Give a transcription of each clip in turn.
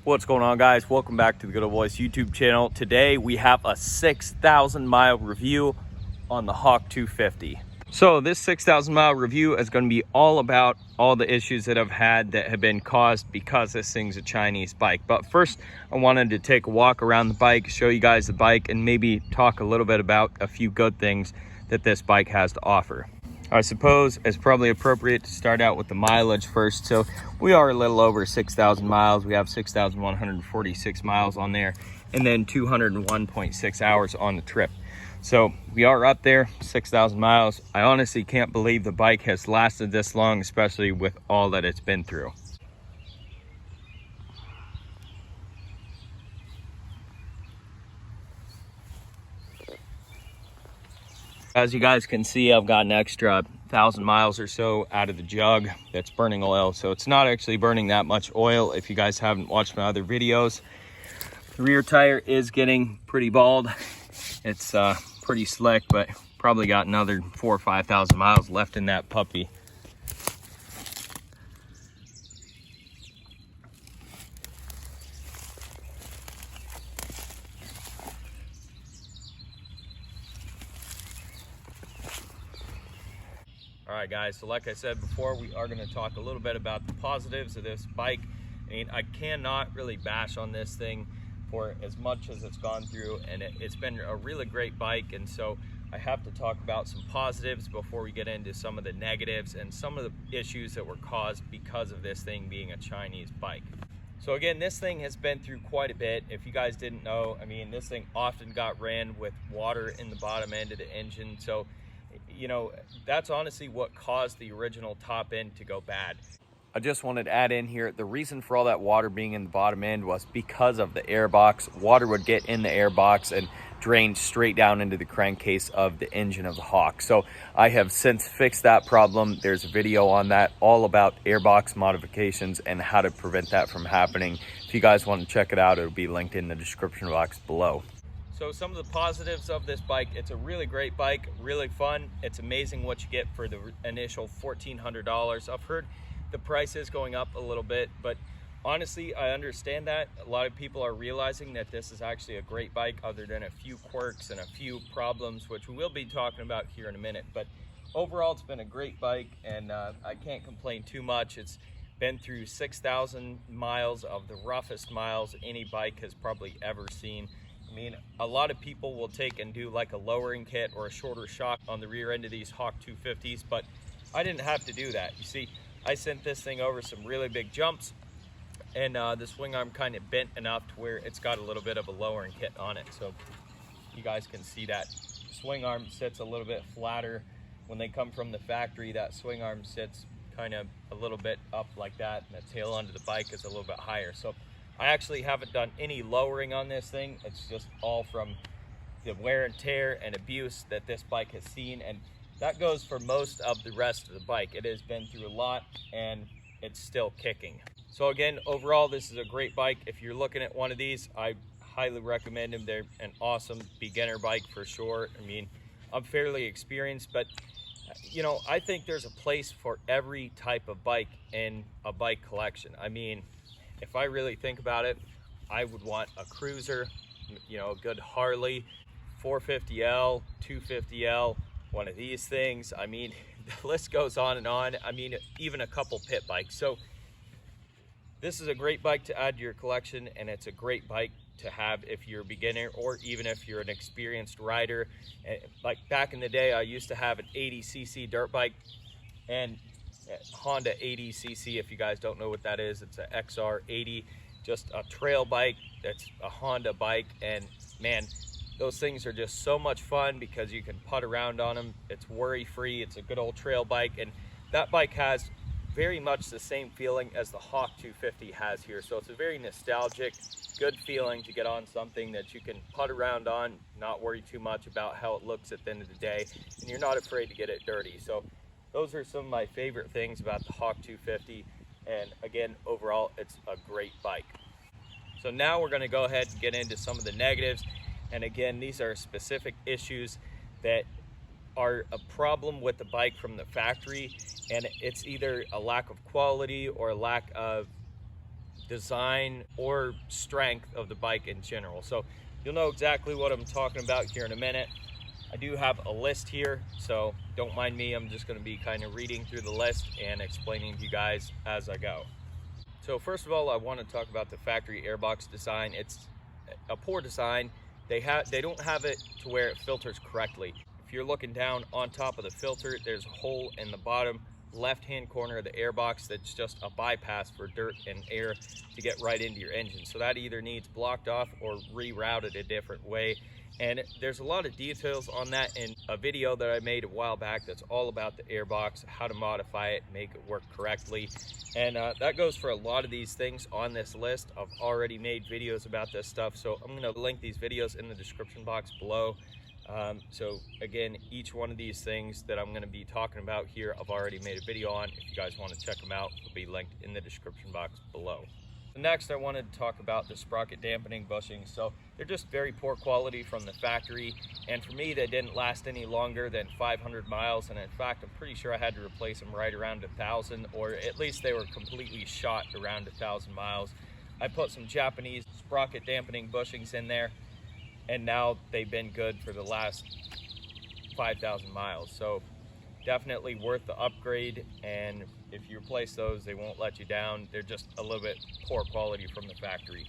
What's going on, guys? Welcome back to the Goodol'boys YouTube channel. Today we have a 6,000 mile review on the Hawk 250. So this 6,000 mile review is going to be all about all the issues that I've had that have been caused because this thing's a Chinese bike. But first, I wanted to take a walk around the bike, show you guys the bike, and maybe talk a little bit about a few good things that this bike has to offer. I suppose it's probably appropriate to start out with the mileage first. So we are a little over 6,000 miles. We have 6,146 miles on there, and then 201.6 hours on the trip. So we are up there, 6,000 miles. I honestly can't believe the bike has lasted this long, especially with all that it's been through. As you guys can see, I've got an extra 1,000 miles or so out of the jug that's burning oil. So it's not actually burning that much oil if you guys haven't watched my other videos. The rear tire is getting pretty bald. It's pretty slick, but probably got another 4,000 or 5,000 miles left in that puppy. All right, guys, so like I said before, we are going to talk a little bit about the positives of this bike. I mean, I cannot really bash on this thing for as much as it's gone through, and it's been a really great bike. And so I have to talk about some positives before we get into some of the negatives and some of the issues that were caused because of this thing being a Chinese bike. So again, this thing has been through quite a bit. If you guys didn't know, I mean, this thing often got ran with water in the bottom end of the engine. So you know, that's honestly what caused the original top end to go bad. I just wanted to add in here, the reason for all that water being in the bottom end was because of the air box. Water would get in the air box and drain straight down into the crankcase of the engine of the Hawk. So I have since fixed that problem. There's a video on that all about airbox modifications and how to prevent that from happening. If you guys want to check it out, it'll be linked in the description box below. So some of the positives of this bike: it's a really great bike, really fun. It's amazing what you get for the initial $1,400. I've heard the price is going up a little bit, but honestly, I understand that. A lot of people are realizing that this is actually a great bike other than a few quirks and a few problems, which we will be talking about here in a minute. But overall, it's been a great bike, and I can't complain too much. It's been through 6,000 miles of the roughest miles any bike has probably ever seen. I mean, a lot of people will take and do like a lowering kit or a shorter shock on the rear end of these Hawk 250s, but I didn't have to do that. You see, I sent this thing over some really big jumps, and the swing arm kind of bent enough to where it's got a little bit of a lowering kit on it. So you guys can see that swing arm sits a little bit flatter. When they come from the factory, that swing arm sits kind of a little bit up like that, and the tail end of the bike is a little bit higher. So I actually haven't done any lowering on this thing. It's just all from the wear and tear and abuse that this bike has seen, and that goes for most of the rest of the bike. It has been through a lot, and it's still kicking. So again, overall, this is a great bike. If you're looking at one of these, I highly recommend them. They're an awesome beginner bike for sure. I mean, I'm fairly experienced, but you know, I think there's a place for every type of bike in a bike collection. I mean, if I really think about it, I would want a cruiser, you know, a good Harley, 450L, 250L, one of these things. I mean, the list goes on and on. I mean, even a couple pit bikes. So this is a great bike to add to your collection, and it's a great bike to have if you're a beginner or even if you're an experienced rider. Like back in the day, I used to have an 80cc dirt bike, and Honda 80cc, if you guys don't know what that is, it's an XR80, just a trail bike that's a Honda bike. And man, those things are just so much fun because you can putt around on them. It's worry-free. It's a good old trail bike, and that bike has very much the same feeling as the Hawk 250 has here. So it's a very nostalgic, good feeling to get on something that you can putt around on, not worry too much about how it looks at the end of the day, and you're not afraid to get it dirty. So those are some of my favorite things about the Hawk 250, and again, overall, it's a great bike. So now we're going to go ahead and get into some of the negatives, and again, these are specific issues that are a problem with the bike from the factory, and it's either a lack of quality or a lack of design or strength of the bike in general. So you'll know exactly what I'm talking about here in a minute. I do have a list here, so don't mind me. I'm just going to be kind of reading through the list and explaining to you guys as I go. So first of all, I want to talk about the factory airbox design. It's a poor design. They don't have it to where it filters correctly. If you're looking down on top of the filter, there's a hole in the bottom left-hand corner of the airbox that's just a bypass for dirt and air to get right into your engine. So that either needs blocked off or rerouted a different way. And there's a lot of details on that in a video that I made a while back that's all about the airbox, how to modify it, make it work correctly. And that goes for a lot of these things on this list. I've already made videos about this stuff, so I'm going to link these videos in the description box below. So again, each one of these things that I'm going to be talking about here, I've already made a video on. If you guys want to check them out, they'll be linked in the description box below. Next, I wanted to talk about the Sprocket dampening bushings. So they're just very poor quality from the factory, and for me they didn't last any longer than 500 miles, and in fact I'm pretty sure I had to replace them right around 1,000, or at least they were completely shot around 1,000 miles. I put some Japanese Sprocket dampening bushings in there, and now they've been good for the last 5,000 miles. So definitely worth the upgrade, and if you replace those, they won't let you down. They're just a little bit poor quality from the factory.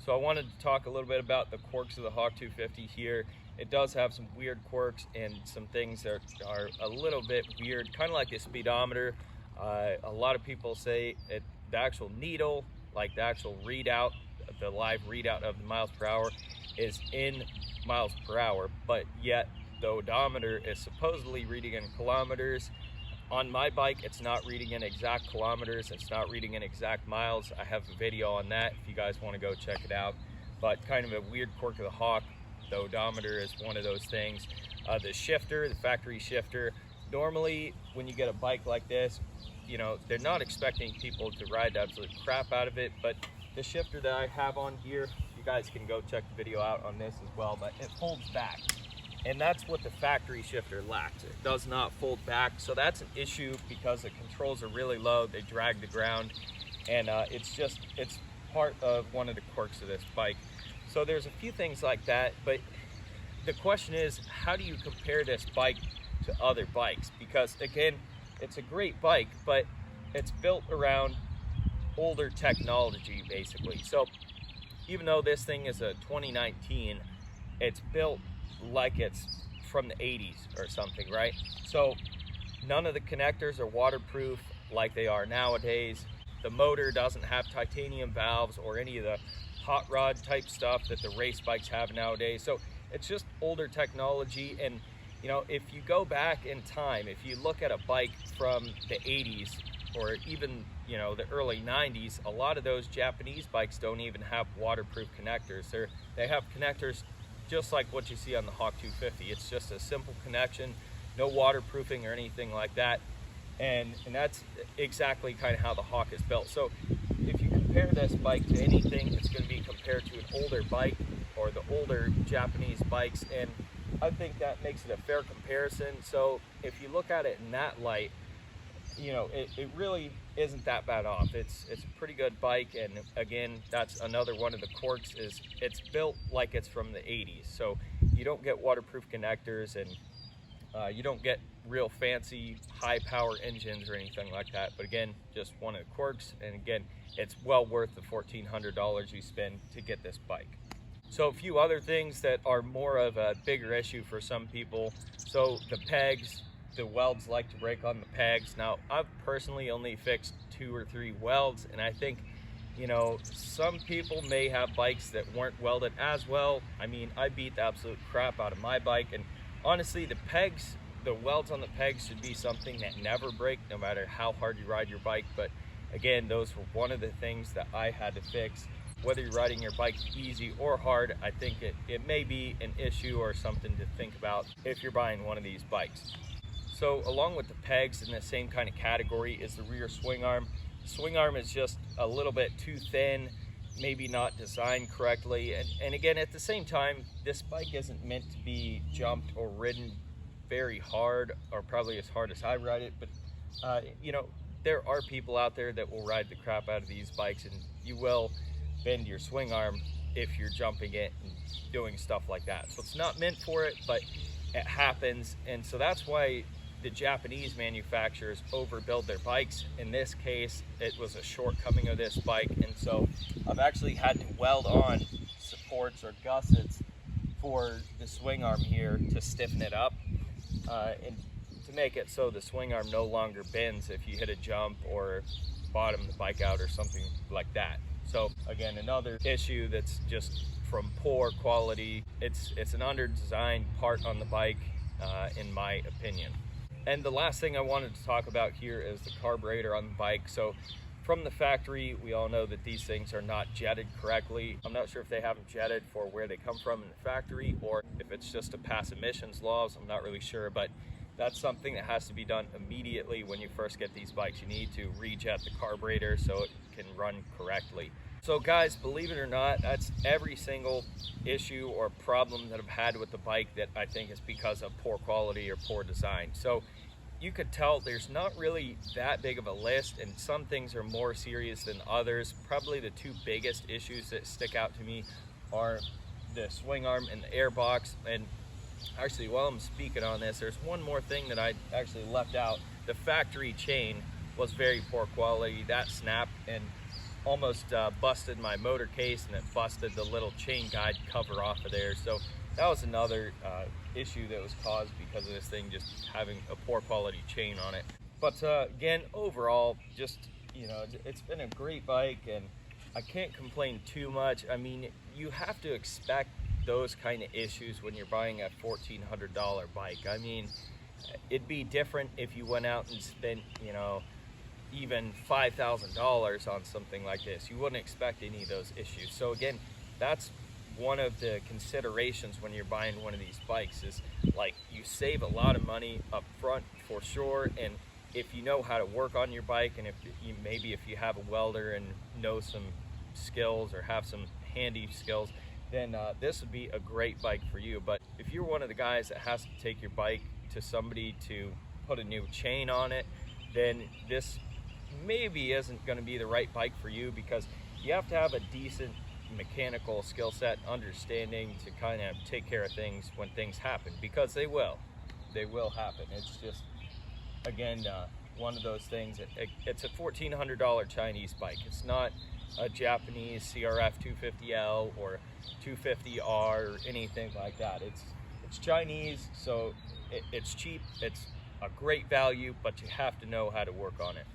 So I wanted to talk a little bit about the quirks of the Hawk 250 here. It does have some weird quirks and some things that are a little bit weird, kind of like the speedometer. A lot of people say the actual needle, like the actual readout, the live readout of the miles per hour is in miles per hour, but yet the odometer is supposedly reading in kilometers. On my bike, it's not reading in exact kilometers, it's not reading in exact miles. I have a video on that if you guys want to go check it out. But kind of a weird quirk of the Hawk, the odometer is one of those things. The shifter, the factory shifter, normally when you get a bike like this, you know, they're not expecting people to ride the absolute crap out of it, but the shifter that I have on here, you guys can go check the video out on this as well, but it folds back. And that's what the factory shifter lacks. It does not fold back. So that's an issue because the controls are really low. They drag the ground. And it's part of one of the quirks of this bike. So there's a few things like that. But the question is, how do you compare this bike to other bikes? Because again, it's a great bike, but it's built around older technology, basically. So even though this thing is a 2019, it's built like it's from the 80s or something, right? So none of the connectors are waterproof like they are nowadays. The motor doesn't have titanium valves or any of the hot rod type stuff that the race bikes have nowadays. So it's just older technology. And you know, if you go back in time, if you look at a bike from the 80s or even, you know, the early 90s, a lot of those Japanese bikes don't even have waterproof connectors. They have connectors just like what you see on the Hawk 250. It's just a simple connection, no waterproofing or anything like that. And that's exactly kind of how the Hawk is built. So if you compare this bike to anything, it's going to be compared to an older bike or the older Japanese bikes. And I think that makes it a fair comparison. So if you look at it in that light, you know, it really isn't that bad off. It's a pretty good bike, and again, that's another one of the quirks, is it's built like it's from the 80s. So you don't get waterproof connectors, and you don't get real fancy high power engines or anything like that. But again, just one of the quirks, and again, it's well worth the $1,400 you spend to get this bike. So a few other things that are more of a bigger issue for some people. So the pegs, the welds like to break on the pegs. Now, I've personally only fixed 2 or 3 welds, and I think, you know, some people may have bikes that weren't welded as well. I mean, I beat the absolute crap out of my bike, and honestly, the pegs, the welds on the pegs should be something that never break, no matter how hard you ride your bike. But again, those were one of the things that I had to fix. Whether you're riding your bike easy or hard, I think it may be an issue or something to think about if you're buying one of these bikes. So along with the pegs, in the same kind of category, is the rear swing arm. The swing arm is just a little bit too thin, maybe not designed correctly. And again, at the same time, this bike isn't meant to be jumped or ridden very hard, or probably as hard as I ride it. But you know, there are people out there that will ride the crap out of these bikes, and you will bend your swing arm if you're jumping it and doing stuff like that. So it's not meant for it, but it happens. And so that's why the Japanese manufacturers overbuild their bikes. In this case, it was a shortcoming of this bike, and so I've actually had to weld on supports or gussets for the swing arm here to stiffen it up and to make it so the swing arm no longer bends if you hit a jump or bottom the bike out or something like that. So again, another issue that's just from poor quality. It's an under-designed part on the bike, in my opinion. And the last thing I wanted to talk about here is the carburetor on the bike. So from the factory, we all know that these things are not jetted correctly. I'm not sure if they have them jetted for where they come from in the factory or if it's just to pass emissions laws. I'm not really sure, but that's something that has to be done immediately when you first get these bikes. You need to rejet the carburetor so it can run correctly. So guys, believe it or not, that's every single issue or problem that I've had with the bike that I think is because of poor quality or poor design. So you could tell there's not really that big of a list, and some things are more serious than others. Probably the two biggest issues that stick out to me are the swing arm and the air box. And actually, while I'm speaking on this, there's one more thing that I actually left out. The factory chain was very poor quality. That snapped and almost busted my motor case, and it busted the little chain guide cover off of there. So that was another issue that was caused because of this thing just having a poor quality chain on it. But again, overall, just, you know, it's been a great bike and I can't complain too much. I mean, you have to expect those kind of issues when you're buying a $1,400 bike. I mean, it'd be different if you went out and spent, you know, even $5,000 on something like this. You wouldn't expect any of those issues. So again, that's one of the considerations when you're buying one of these bikes, is like you save a lot of money up front for sure. And if you know how to work on your bike, and if you have a welder and know some skills or have some handy skills, then this would be a great bike for you. But if you're one of the guys that has to take your bike to somebody to put a new chain on it, then this maybe isn't going to be the right bike for you, because you have to have a decent mechanical skill set, understanding to kind of take care of things when things happen, because they will happen. It's just, again, one of those things. It's a $1,400 Chinese bike. It's not a Japanese CRF 250L or 250R or anything like that. It's Chinese, so it's cheap. It's a great value, but you have to know how to work on it.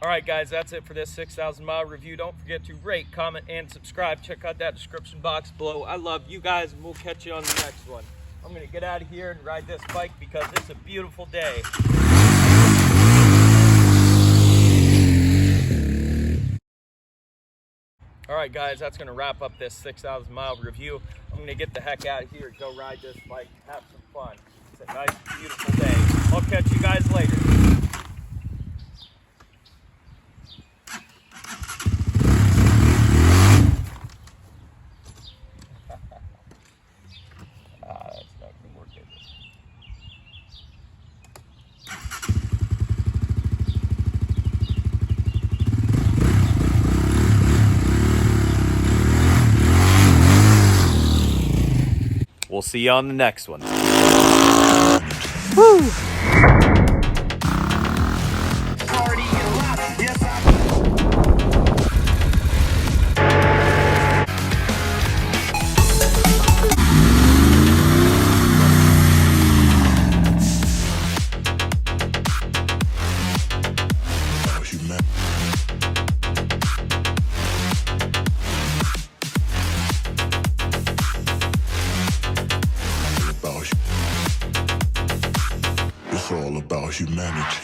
All right, guys, that's it for this 6,000 mile review. Don't forget to rate, comment, and subscribe. Check out that description box below. I love you guys, and we'll catch you on the next one. I'm gonna get out of here and ride this bike because it's a beautiful day. All right, guys, that's gonna wrap up this 6,000 mile review. I'm gonna get the heck out of here, go ride this bike, have some fun. It's a nice, beautiful day. I'll catch you guys later. We'll see you on the next one. Woo! It's all about humanity.